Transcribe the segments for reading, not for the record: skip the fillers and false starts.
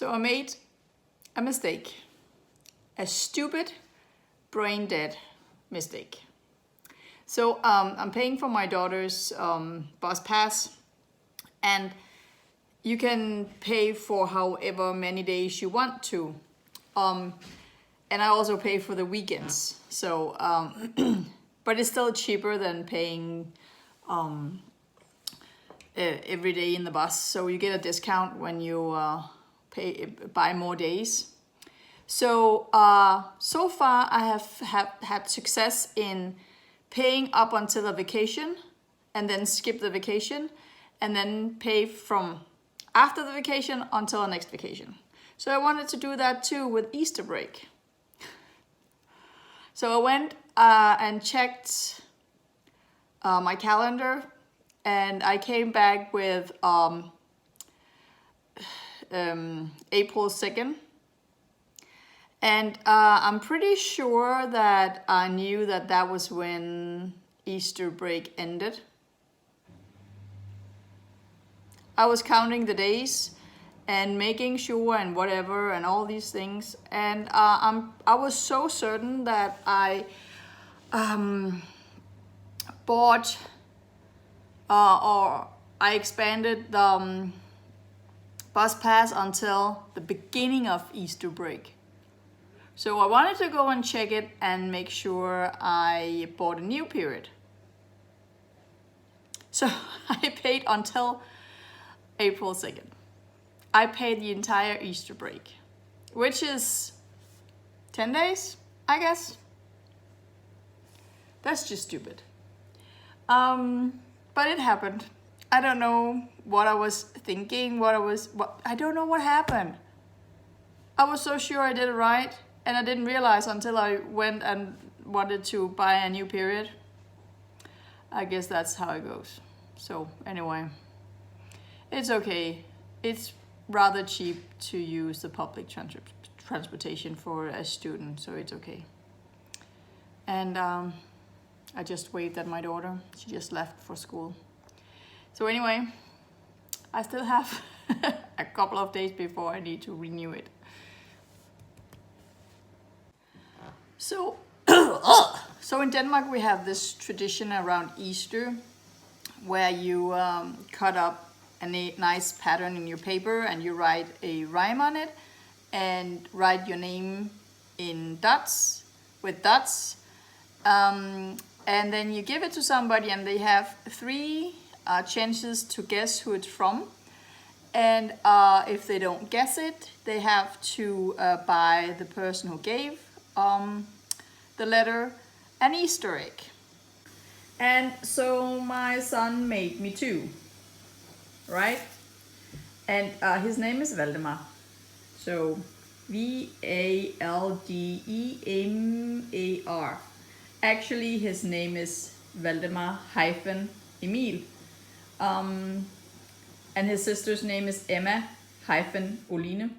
So I made a mistake, a stupid, brain dead mistake. So I'm paying for my daughter's bus pass, and you can pay for however many days you want to. And I also pay for the weekends. So, but it's still cheaper than paying every day in the bus. So you get a discount when you buy more days. So so far I have had success in paying up until a vacation and then skip the vacation and then pay from after the vacation until the next vacation. So I wanted to do that too with Easter break. So I went and checked my calendar, and I came back with April 2nd. And I'm pretty sure that I knew that that was when Easter break ended. I was counting the days and making sure and whatever and all these things. And I was so certain that I bought or I expanded the bus pass until the beginning of Easter break. So I wanted to go and check it and make sure I bought a new period. So I paid until April 2nd. I paid the entire Easter break, which is 10 days, I guess. That's just stupid. But it happened. I don't know what I was thinking, I don't know what happened. I was so sure I did it right, and I didn't realize until I went and wanted to buy a new period. I guess that's how it goes. So anyway, it's okay. It's rather cheap to use the public transportation for a student, so it's okay. And I just waved at my daughter. She just left for school. So anyway, I still have a couple of days before I need to renew it. So, so in Denmark we have this tradition around Easter where you cut up a nice pattern in your paper and you write a rhyme on it and write your name in dots, with dots. And then you give it to somebody and they have 3 chances to guess who it's from. And if they don't guess it, they have to buy the person who gave the letter an Easter egg. And so my son made me 2, right? And his name is Valdemar. So Valdemar. Actually, his name is Valdemar hyphen Emil. And his sister's name is Emma hyphen Oline.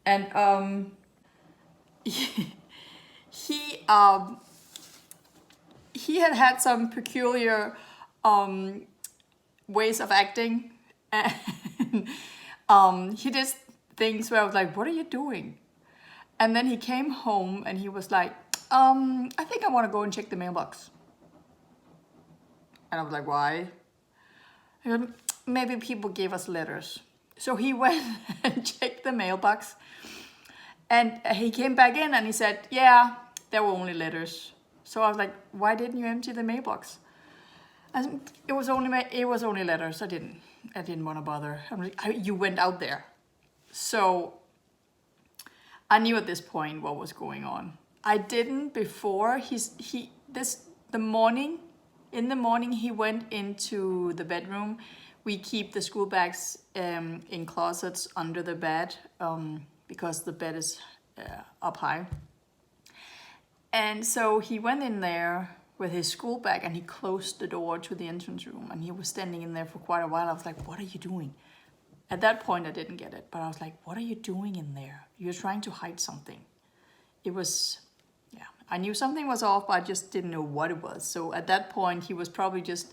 And he had some peculiar ways of acting, and he did things where I was like, what are you doing? And then he came home and he was like, I think I want to go and check the mailbox. And I was like, why? He goes, maybe people gave us letters. So he went and checked the mailbox, and he came back in and he said, yeah, there were only letters. So I was like, why didn't you empty the mailbox? And it was only letters. I didn't want to bother. I'm like, you went out there. So I knew at this point what was going on. I didn't before. In the morning he went into the bedroom. We keep the school bags in closets under the bed because the bed is up high. And so he went in there with his school bag and he closed the door to the entrance room, and he was standing in there for quite a while. I was like, what are you doing? At that point I didn't get it, but I was like, what are you doing in there? You're trying to hide something. It was, yeah, I knew something was off, but I just didn't know what it was. So at that point he was probably just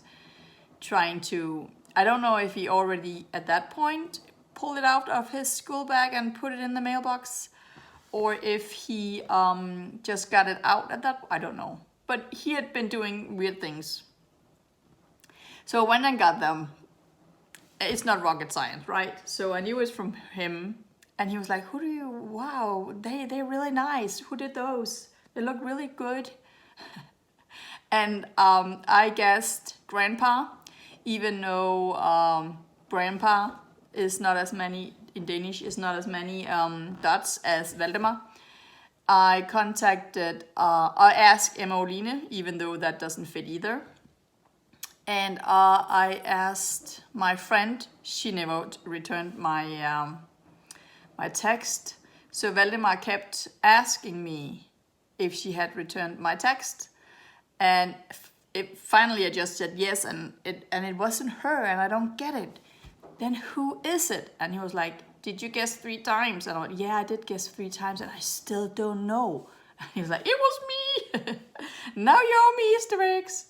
trying to, I don't know if he already at that point pulled it out of his school bag and put it in the mailbox, or if he just got it out at that, I don't know. But he had been doing weird things. So when I got them, it's not rocket science, right? So I knew it was from him, and he was like, wow, they're really nice. Who did those? They look really good. And I guessed grandpa, even though grandpa is not as many, in Danish, is not as many dots as Valdemar. I asked Emmeline, even though that doesn't fit either. And I asked my friend, she never returned my my text. So Valdemar kept asking me if she had returned my text. And finally I just said yes, and it wasn't her, and I don't get it. Then who is it? And he was like, did you guess 3 times? And I went, yeah, I did guess 3 times, and I still don't know. And he was like, it was me. Now you owe me Easter eggs.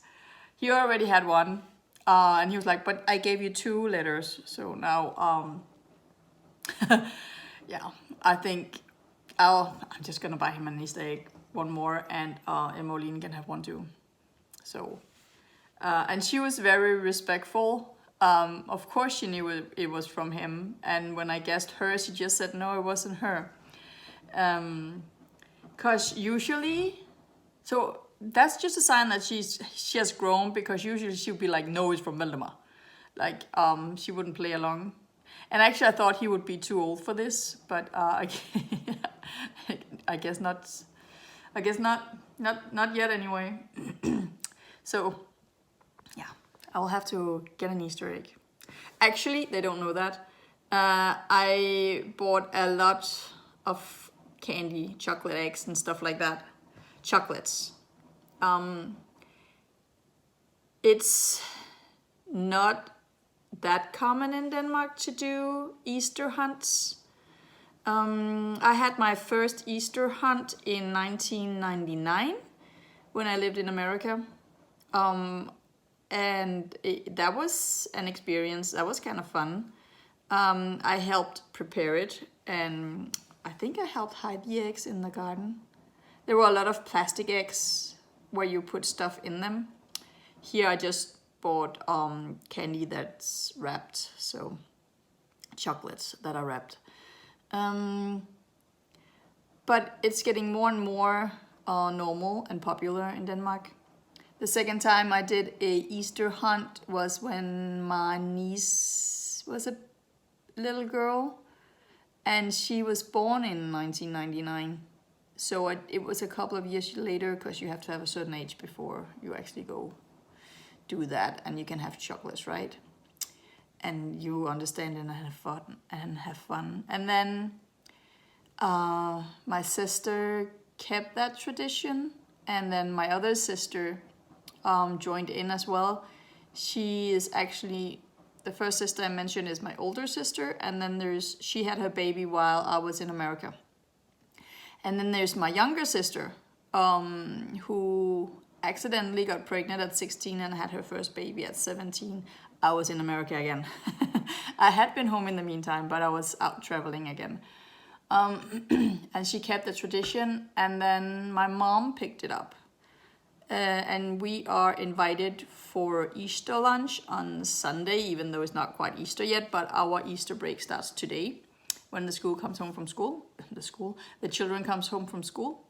He already had one. And he was like, but I gave you 2 letters. So now, yeah, I think I'm just going to buy him an Easter egg, 1 more, and Emmeline can have 1 too. So, and she was very respectful. Of course she knew it was from him. And when I guessed her, she just said, no, it wasn't her. 'Cause usually, so that's just a sign that she has grown, because usually she would be like, no, it's from Valdemar. Like, she wouldn't play along. And actually I thought he would be too old for this, but I guess not. I guess not yet anyway. So yeah, I'll have to get an Easter egg. Actually, they don't know that. I bought a lot of candy, chocolate eggs and stuff like that. Chocolates. It's not that common in Denmark to do Easter hunts. I had my first Easter hunt in 1999 when I lived in America. And that was an experience. That was kind of fun. I helped prepare it, and I think I helped hide the eggs in the garden. There were a lot of plastic eggs where you put stuff in them. Here I just bought candy that's wrapped, so chocolates that are wrapped. But it's getting more and more normal and popular in Denmark. The second time I did a Easter hunt was when my niece was a little girl, and she was born in 1999. So it was a couple of years later, because you have to have a certain age before you actually go do that, and you can have chocolates, right? And you understand and have fun. And then my sister kept that tradition, and then my other sister joined in as well. She is actually, the first sister I mentioned is my older sister, and then she had her baby while I was in America. And then there's my younger sister, who accidentally got pregnant at 16 and had her first baby at 17. I was in America again. I had been home in the meantime, but I was out traveling again. And she kept the tradition, and then my mom picked it up. And we are invited for Easter lunch on Sunday, even though it's not quite Easter yet, but our Easter break starts today when the school comes home from school. The children comes home from school.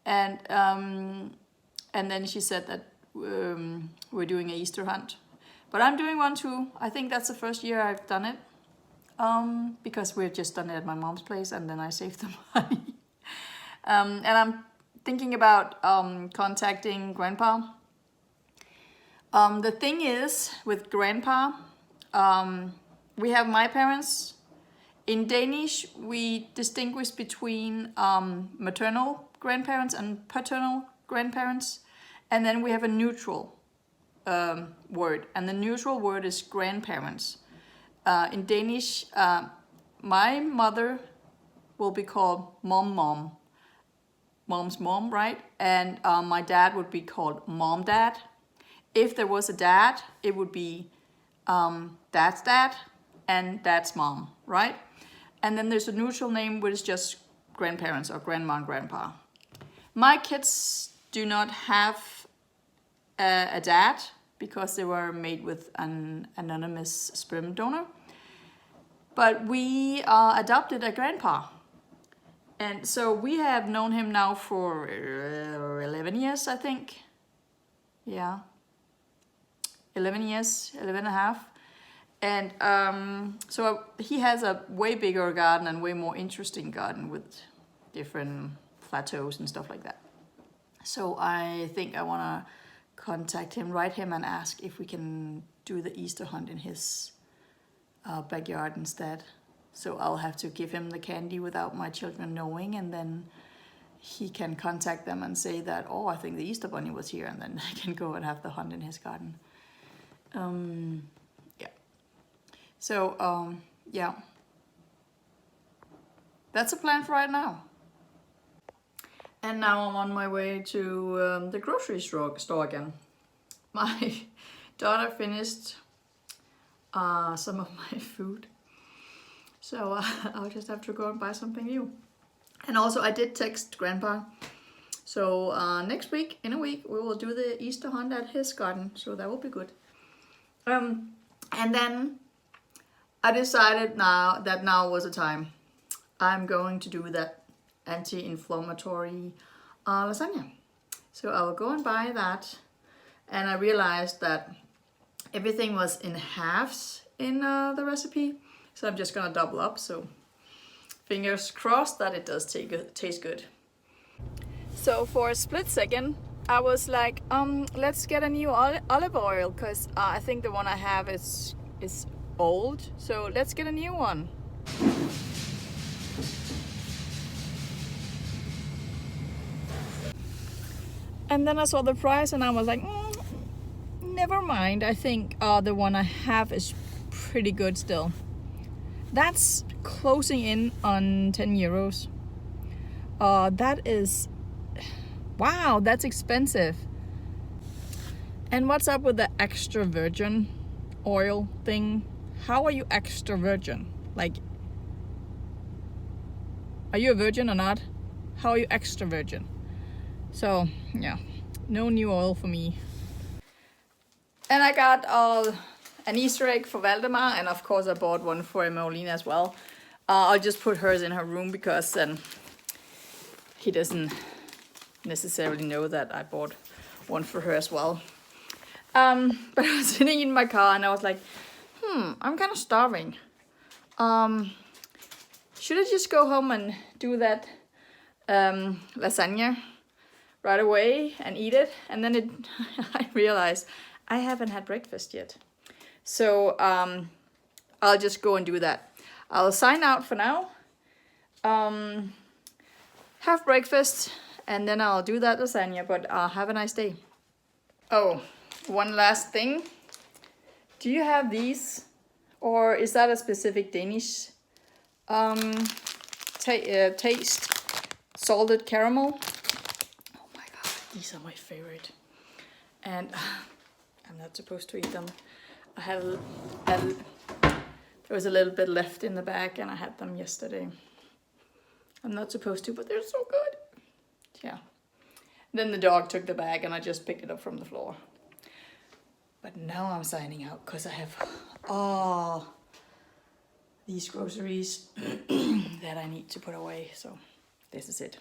And then she said that we're doing an Easter hunt. But I'm doing one too. I think that's the first year I've done it. Because we've just done it at my mom's place, and then I saved the money. And I'm thinking about contacting grandpa. The thing is, with grandpa, we have my parents. In Danish, we distinguish between maternal grandparents and paternal grandparents. And then we have a neutral word. And the neutral word is grandparents. In Danish, my mother will be called mom, mom's mom, right? And my dad would be called mom dad. If there was a dad, it would be dad's dad and dad's mom, right? And then there's a neutral name, which is just grandparents or grandma and grandpa. My kids do not have a dad because they were made with an anonymous sperm donor. But we adopted a grandpa. And so we have known him now for 11 years, I think. Yeah. 11 years, 11 and a half. And so he has a way bigger garden and way more interesting garden with different plateaus and stuff like that. So I think I want to contact him, write him and ask if we can do the Easter hunt in his backyard instead. So I'll have to give him the candy without my children knowing, and then he can contact them and say that, oh, I think the Easter bunny was here, and then I can go and have the hunt in his garden. Yeah. So, yeah. That's a plan for right now. And now I'm on my way to the grocery store again. My daughter finished some of my food. So I'll just have to go and buy something new. And also I did text Grandpa. So next week, in a week, we will do the Easter hunt at his garden. So that will be good. And then I decided now was the time. I'm going to do that anti-inflammatory lasagna. So I will go and buy that. And I realized that everything was in halves in the recipe. So I'm just gonna double up. So fingers crossed that it does taste good. So for a split second, I was like, let's get a new olive oil, because I think the one I have is old. So let's get a new one. And then I saw the price and I was like, never mind. I think the one I have is pretty good still. That's closing in on 10 euros. That is, wow, that's expensive. And what's up with the extra virgin oil thing? How are you extra virgin? Like, are you a virgin or not? How are you extra virgin? So yeah, no new oil for me. And I got an Easter egg for Valdemar, and of course I bought one for Emolina as well. I'll just put hers in her room because then he doesn't necessarily know that I bought one for her as well. But I was sitting in my car and I was like, I'm kind of starving. Should I just go home and do that lasagna right away and eat it? And then I realized I haven't had breakfast yet. So I'll just go and do that. I'll sign out for now, have breakfast, and then I'll do that lasagna, but have a nice day. Oh, one last thing. Do you have these? Or is that a specific Danish taste? Salted caramel? Oh my god, these are my favorite. And I'm not supposed to eat them. I had there was a little bit left in the bag and I had them yesterday. I'm not supposed to, but they're so good. Yeah. Then the dog took the bag and I just picked it up from the floor. But now I'm signing out because I have all these groceries that I need to put away. So this is it.